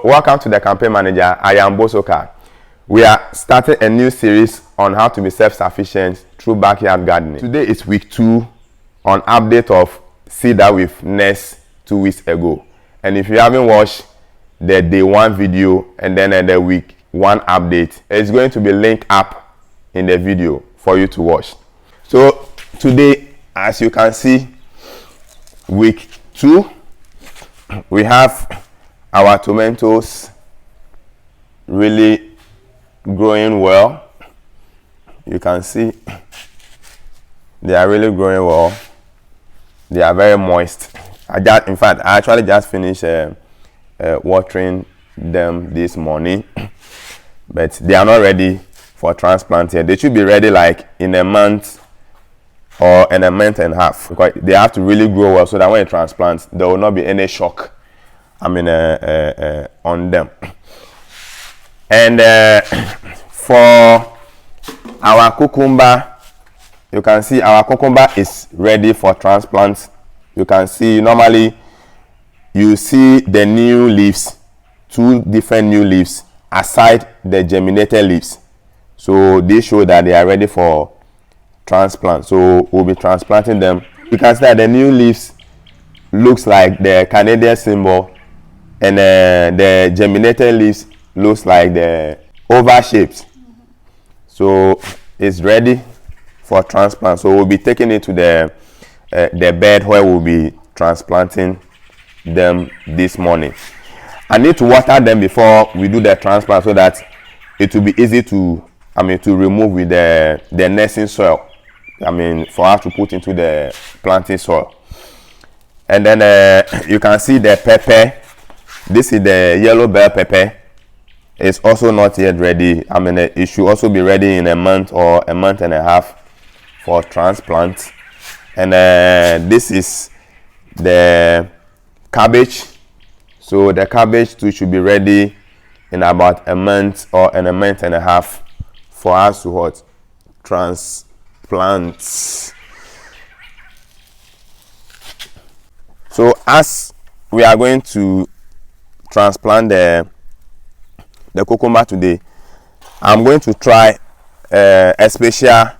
Welcome to the Campaign Manager. I am Bosoka. We are starting a new series on how to be self-sufficient through backyard gardening. Today is week 2 on update of seed that we've nursed 2 weeks ago. And if you haven't watched the day 1 video and then the week 1 update, it's going to be linked up in the video for you to watch. So today, as you can see, week 2, we have our tomatoes really growing well. You can see they are really growing well. They are very moist. I actually just finished watering them this morning, but they are not ready for transplant yet. They should be ready like in a month or in a month and a half, because they have to really grow well so that when you transplant, there will not be any shock on them. And for our cucumber, you can see our cucumber is ready for transplant. You can see normally you see the new leaves, 2 different new leaves aside the germinated leaves. So they show that they are ready for transplant. So we'll be transplanting them. You can see that the new leaves looks like the Canadian symbol, and the germinated leaves looks like the oval shapes. So it's ready for transplant. So we'll be taking it to the bed where we'll be transplanting them this morning. I need to water them before we do the transplant so that it will be easy to remove with the nursing soil. For us to put into the planting soil. And then you can see the pepper. This is the yellow bell pepper. It's also not yet ready. It should also be ready in a month or a month and a half for transplant. And this is the cabbage. So the cabbage too should be ready in about a month or in a month and a half for us to transplant. So as we are going to transplant the cucumber today, I'm going to try a special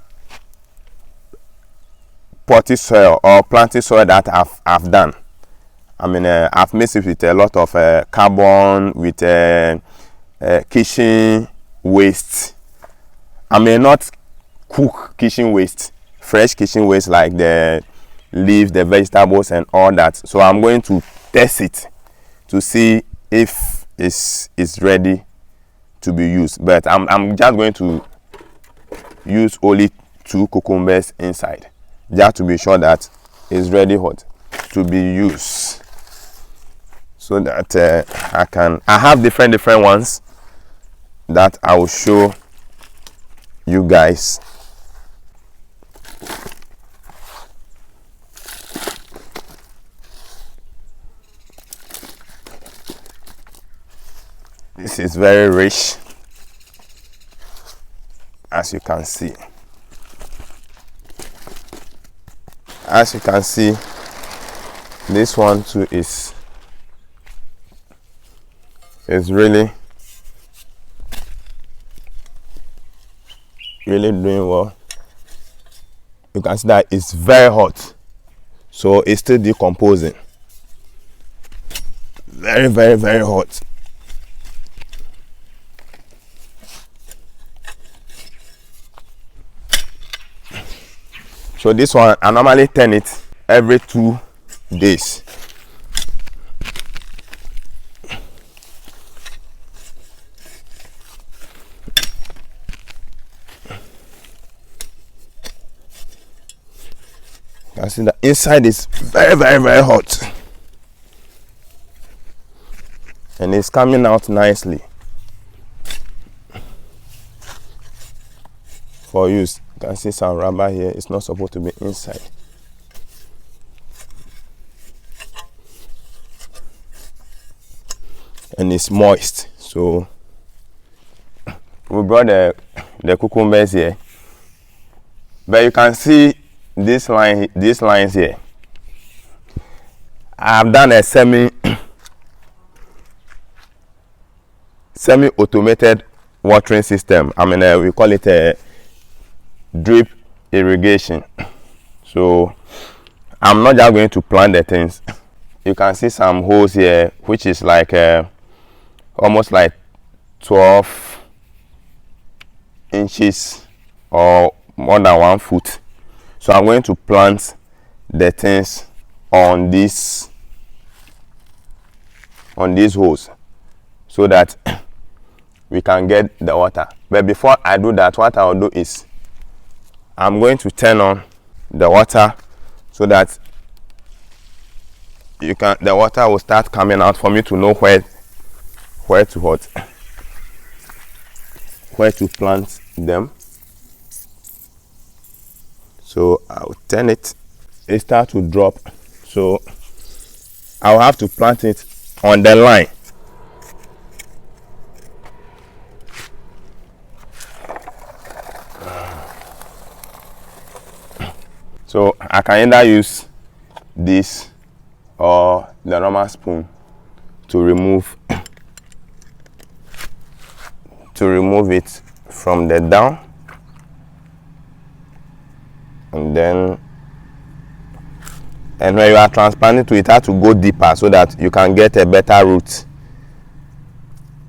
potting soil or planting soil that I've done. I've mixed it with a lot of carbon, with kitchen waste. I may not cook kitchen waste, fresh kitchen waste like the leaves, the vegetables and all that. So I'm going to test it to see if it's ready to be used. But I'm just going to use only 2 cucumbers inside, just to be sure that it's ready to be used. So that I have different ones that I will show you guys. This is very rich, as you can see. As you can see, this one too is really doing well. You can see that it's very hot, so it's still decomposing. Very, very, very hot. So this one, I normally turn it every 2 days. You can see the inside is very, very, very hot. And it's coming out nicely for use. You can see some rubber here. It's not supposed to be inside. And it's moist. So we brought the cucumbers here. But you can see these lines here. I've done a semi-automated watering system. I mean, we call it a drip irrigation. So I'm not just going to plant the things. You can see some holes here, which is like almost like 12 inches or more than 1 foot. So I'm going to plant the things on these holes so that we can get the water. But before I do that, what I'll do is I'm going to turn on the water so that the water will start coming out for me to know where to plant them. So I'll turn it start to drop, so I'll have to plant it on the line. So I can either use this or the normal spoon to remove it from the down, and when you are transplanting to it, have to go deeper so that you can get a better root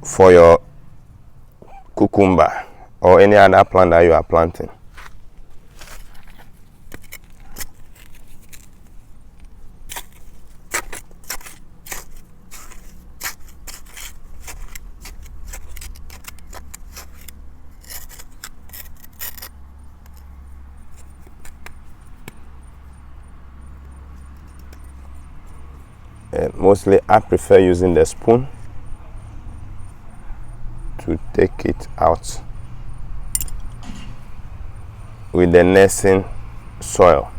for your cucumber or any other plant that you are planting. And mostly I prefer using the spoon to take it out with the nursing soil.